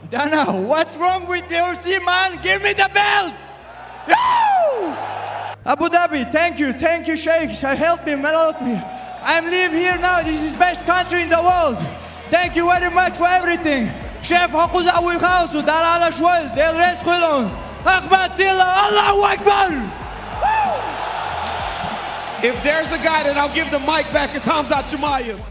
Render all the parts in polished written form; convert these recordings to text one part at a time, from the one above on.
Dana, what's wrong with UFC, man? Give me the belt! Yo! Abu Dhabi, thank you, Sheikh. Help me, help me. I'm live here now. This is best country in the world. Thank you very much for everything. Chef Hakuza Awikausu, Dalala Shwel, Del Rest Khulon, Ahmad Tilla, Allahu Akbar! If there's a guy that I'll give the mic back, it's Khamzat Chimaev.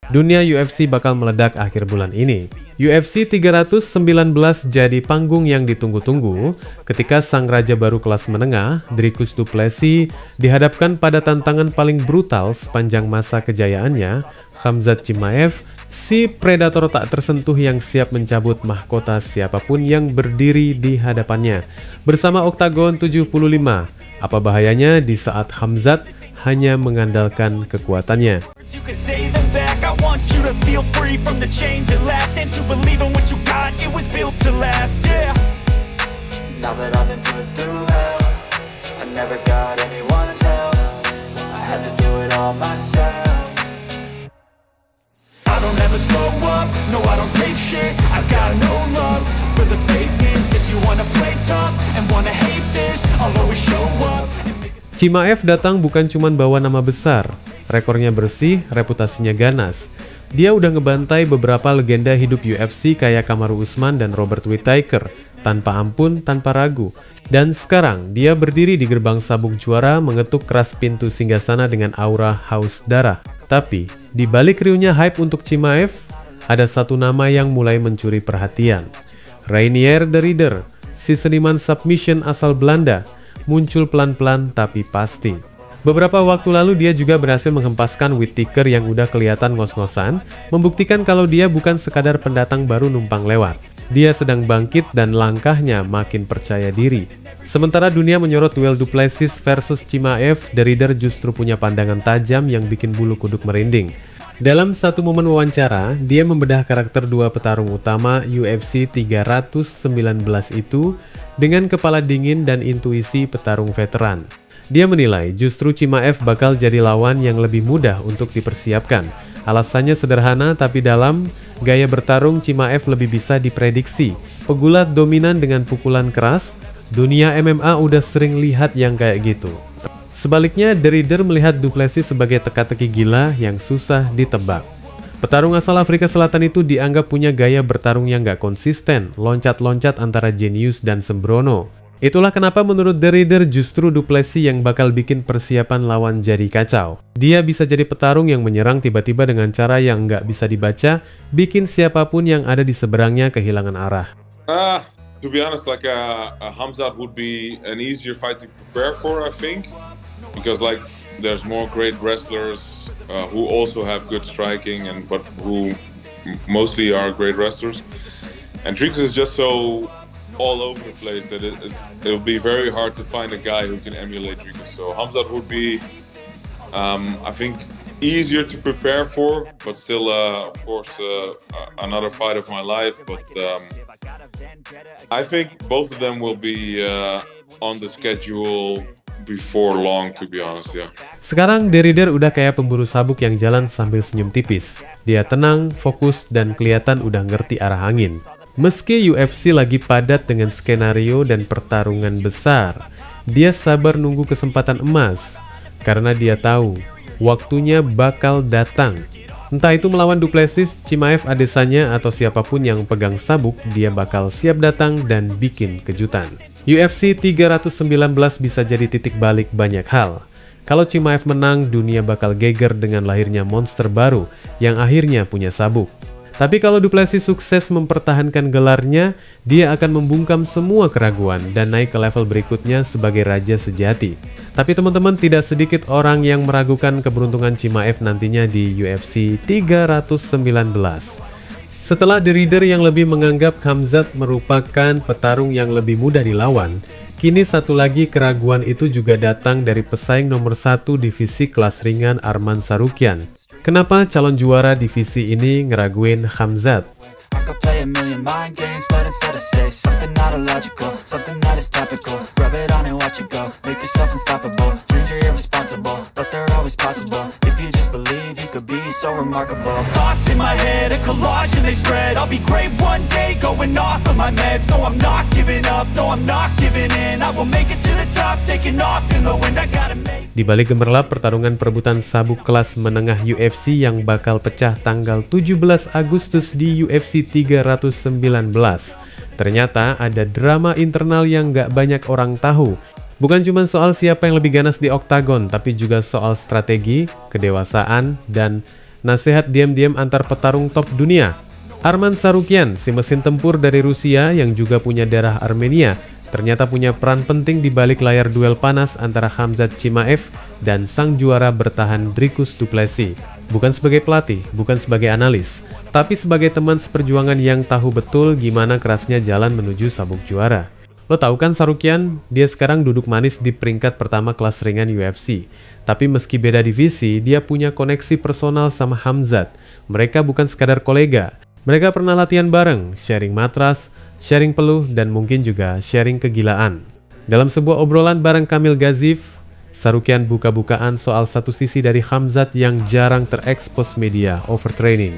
Dunia UFC bakal meledak akhir bulan ini. UFC 319 jadi panggung yang ditunggu-tunggu ketika sang raja baru kelas menengah, Dricus du Plessis, dihadapkan pada tantangan paling brutal sepanjang masa kejayaannya, Khamzat Chimaev, si predator tak tersentuh yang siap mencabut mahkota siapapun yang berdiri di hadapannya. Bersama Oktagon 75, apa bahayanya di saat Khamzat hanya mengandalkan kekuatannya? I want you to feel free from the chains that last, and to believe in what you got, it was built to last, yeah. Now that I've been put through hell, I never got anyone's help, I had to do it all myself. I don't ever slow up, no I don't take shit, I've got no love for the fakeness. If you wanna play tough and wanna hate this, I'll always show up. Chimaev datang bukan cuman bawa nama besar, rekornya bersih, reputasinya ganas. Dia udah ngebantai beberapa legenda hidup UFC kayak Kamaru Usman dan Robert Whittaker, tanpa ampun, tanpa ragu. Dan sekarang, dia berdiri di gerbang sabuk juara mengetuk keras pintu singgasana dengan aura haus darah. Tapi, di balik riuhnya hype untuk Chimaev, ada satu nama yang mulai mencuri perhatian. Reinier de Ridder, si seniman submission asal Belanda, muncul pelan-pelan tapi pasti. Beberapa waktu lalu dia juga berhasil menghempaskan Whittaker yang udah kelihatan ngos-ngosan, membuktikan kalau dia bukan sekadar pendatang baru numpang lewat. Dia sedang bangkit dan langkahnya makin percaya diri. Sementara dunia menyorot duel du Plessis versus Chimaev, de Ridder justru punya pandangan tajam yang bikin bulu kuduk merinding. Dalam satu momen wawancara, dia membedah karakter dua petarung utama UFC 319 itu dengan kepala dingin dan intuisi petarung veteran. Dia menilai justru Chimaev bakal jadi lawan yang lebih mudah untuk dipersiapkan. Alasannya sederhana tapi dalam, gaya bertarung Chimaev lebih bisa diprediksi. Pegulat dominan dengan pukulan keras, dunia MMA udah sering lihat yang kayak gitu. Sebaliknya, de Ridder melihat du Plessis sebagai teka-teki gila yang susah ditebak. Petarung asal Afrika Selatan itu dianggap punya gaya bertarung yang gak konsisten, loncat-loncat antara jenius dan sembrono. Itulah kenapa menurut de Ridder justru du Plessis yang bakal bikin persiapan lawan jadi kacau. Dia bisa jadi petarung yang menyerang tiba-tiba dengan cara yang nggak bisa dibaca, bikin siapapun yang ada di seberangnya kehilangan arah. To be honest, like Khamzat would be an easier fight to prepare for, I think, because like there's more great wrestlers who also have good striking but who mostly are great wrestlers. And Dricus is just so all over the place that it'll be very hard to find a guy who can emulate Dricus. So Khamzat would be, I think, easier to prepare for, but still, of course, another fight of my life. But I think both of them will be on the schedule before long, to be honest, yeah. Sekarang de Ridder udah kayak pemburu sabuk yang jalan sambil senyum tipis. Dia tenang, fokus, dan kelihatan udah ngerti arah angin. Meski UFC lagi padat dengan skenario dan pertarungan besar, dia sabar nunggu kesempatan emas karena dia tahu waktunya bakal datang. Entah itu melawan du Plessis, Chimaev, Adesanya, atau siapapun yang pegang sabuk, dia bakal siap datang dan bikin kejutan. UFC 319 bisa jadi titik balik banyak hal. Kalau Chimaev menang, dunia bakal geger dengan lahirnya monster baru yang akhirnya punya sabuk. Tapi kalau du Plessis sukses mempertahankan gelarnya, dia akan membungkam semua keraguan dan naik ke level berikutnya sebagai raja sejati. Tapi teman-teman, tidak sedikit orang yang meragukan keberuntungan Chimaev nantinya di UFC 319. Setelah de Ridder yang lebih menganggap Khamzat merupakan petarung yang lebih mudah dilawan, kini satu lagi keraguan itu juga datang dari pesaing nomor 1 divisi kelas ringan Arman Tsarukyan. Kenapa calon juara divisi ini ngeraguin Khamzat? playing mind games, but instead I say something not illogical, something that is topical. Rub it on and watch it go, make yourself unstoppable. Dreams are irresponsible, but they're always possible. If you just believe, you could be so remarkable. Thoughts in my head, a collage and they spread. I'll be great one day, going off of my meds. No, I'm not giving up, no, I'm not giving in. I will make it to the top, taking off in the wind. I gotta make. Di balik gemerlap pertarungan perebutan sabuk kelas menengah UFC yang bakal pecah tanggal 17 Agustus di UFC 319, ternyata ada drama internal yang gak banyak orang tahu. Bukan cuma soal siapa yang lebih ganas di oktagon, tapi juga soal strategi, kedewasaan, dan nasihat diam-diam antar petarung top dunia. Arman Tsarukyan, si mesin tempur dari Rusia yang juga punya darah Armenia, ternyata punya peran penting di balik layar duel panas antara Khamzat Chimaev dan sang juara bertahan Dricus du Plessis. Bukan sebagai pelatih, bukan sebagai analis, tapi sebagai teman seperjuangan yang tahu betul gimana kerasnya jalan menuju sabuk juara. Lo tahu kan Tsarukyan, dia sekarang duduk manis di peringkat pertama kelas ringan UFC. Tapi meski beda divisi, dia punya koneksi personal sama Khamzat. Mereka bukan sekadar kolega. Mereka pernah latihan bareng, sharing matras, sharing peluh, dan mungkin juga sharing kegilaan. Dalam sebuah obrolan bareng Kamil Gaziev, Tsarukyan buka-bukaan soal satu sisi dari Khamzat yang jarang terekspos media, overtraining.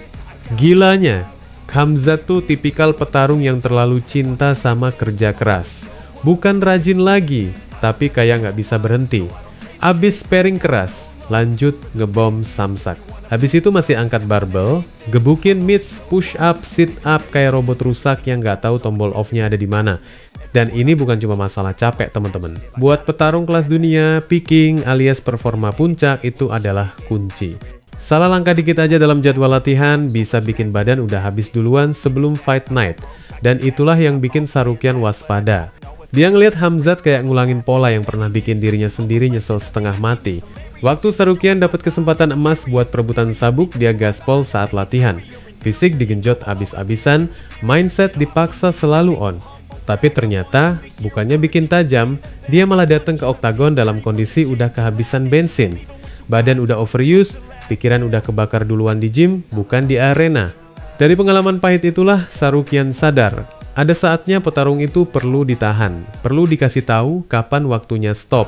Gilanya, Khamzat tuh tipikal petarung yang terlalu cinta sama kerja keras. Bukan rajin lagi, tapi kayak nggak bisa berhenti. Abis sparring keras, lanjut ngebom samsak. Habis itu masih angkat barbel, gebukin mitts, push up, sit up kayak robot rusak yang nggak tahu tombol off-nya ada di mana. Dan ini bukan cuma masalah capek teman-teman. Buat petarung kelas dunia, peaking alias performa puncak itu adalah kunci. Salah langkah dikit aja dalam jadwal latihan bisa bikin badan udah habis duluan sebelum fight night. Dan itulah yang bikin Tsarukyan waspada. Dia ngelihat Khamzat kayak ngulangin pola yang pernah bikin dirinya sendiri nyesel setengah mati. Waktu Tsarukyan dapat kesempatan emas buat perebutan sabuk, dia gaspol saat latihan. Fisik digenjot abis-abisan, mindset dipaksa selalu on. Tapi ternyata bukannya bikin tajam, dia malah datang ke oktagon dalam kondisi udah kehabisan bensin. Badan udah overuse, pikiran udah kebakar duluan di gym, bukan di arena. Dari pengalaman pahit itulah Tsarukyan sadar, ada saatnya petarung itu perlu ditahan, perlu dikasih tahu kapan waktunya stop.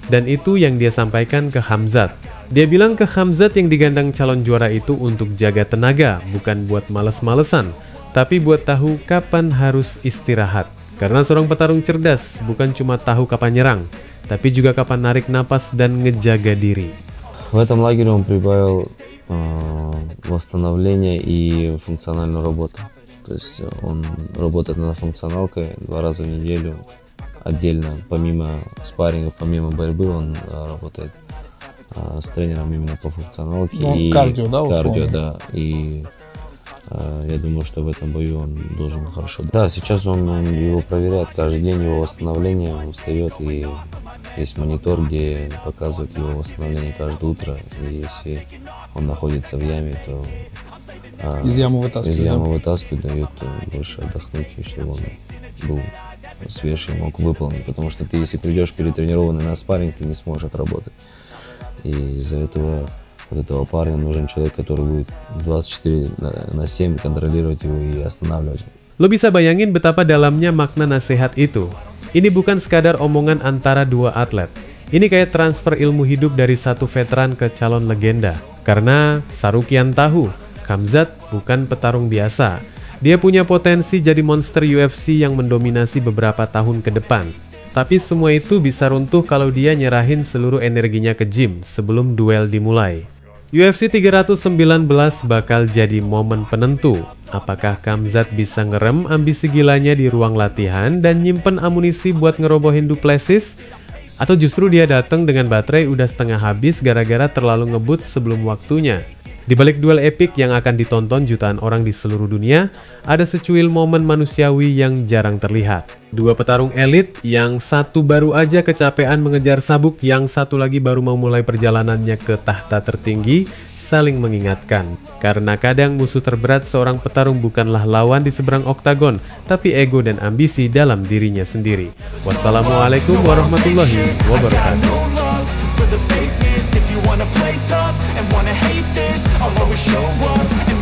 Dan itu yang dia sampaikan ke Khamzat. Dia bilang ke Khamzat yang digandang calon juara itu untuk jaga tenaga, bukan buat males-malesan, tapi buat tahu kapan harus istirahat. Karena seorang petarung cerdas bukan cuma tahu kapan nyerang, tapi juga kapan narik napas dan ngejaga diri. В этом лагере он прибавил восстановление и функциональную работу. То есть он работает над функционалкой 2 раза в неделю отдельно, помимо спарринга, помимо борьбы, он работает с тренером именно по функционалке. Ну, и кардио, да, кардио, да. И я думаю, что в этом бою он должен хорошо. Да, сейчас он его проверяет каждый день, его восстановление, он встает, и есть монитор, где показывает его восстановление каждое утро. И если он находится в яме, то из ямы вытаскивают, дают больше отдохнуть, чтобы он был свеж и мог выполнить. Потому что ты, если придешь перетренированный на спарринг, ты не сможешь отработать. И из-за этого вот этого парня нужен человек, который будет 24/7 контролировать его и останавливать. Lo bisa bayangin betapa dalamnya makna nasihat itu. Ini bukan sekadar omongan antara dua atlet. Ini kayak transfer ilmu hidup dari satu veteran ke calon legenda. Karena Tsarukyan tahu, Khamzat bukan petarung biasa. Dia punya potensi jadi monster UFC yang mendominasi beberapa tahun ke depan. Tapi semua itu bisa runtuh kalau dia nyerahin seluruh energinya ke gym sebelum duel dimulai. UFC 319 bakal jadi momen penentu. Apakah Khamzat bisa ngerem ambisi gilanya di ruang latihan dan nyimpen amunisi buat ngerobohin du Plessis? Atau justru dia datang dengan baterai udah setengah habis gara-gara terlalu ngebut sebelum waktunya? Di balik duel epik yang akan ditonton jutaan orang di seluruh dunia, ada secuil momen manusiawi yang jarang terlihat. Dua petarung elit, yang satu baru aja kecapean mengejar sabuk, yang satu lagi baru mau mulai perjalanannya ke tahta tertinggi, saling mengingatkan. Karena kadang musuh terberat seorang petarung bukanlah lawan di seberang oktagon, tapi ego dan ambisi dalam dirinya sendiri. Wassalamualaikum warahmatullahi wabarakatuh. I'll always show up.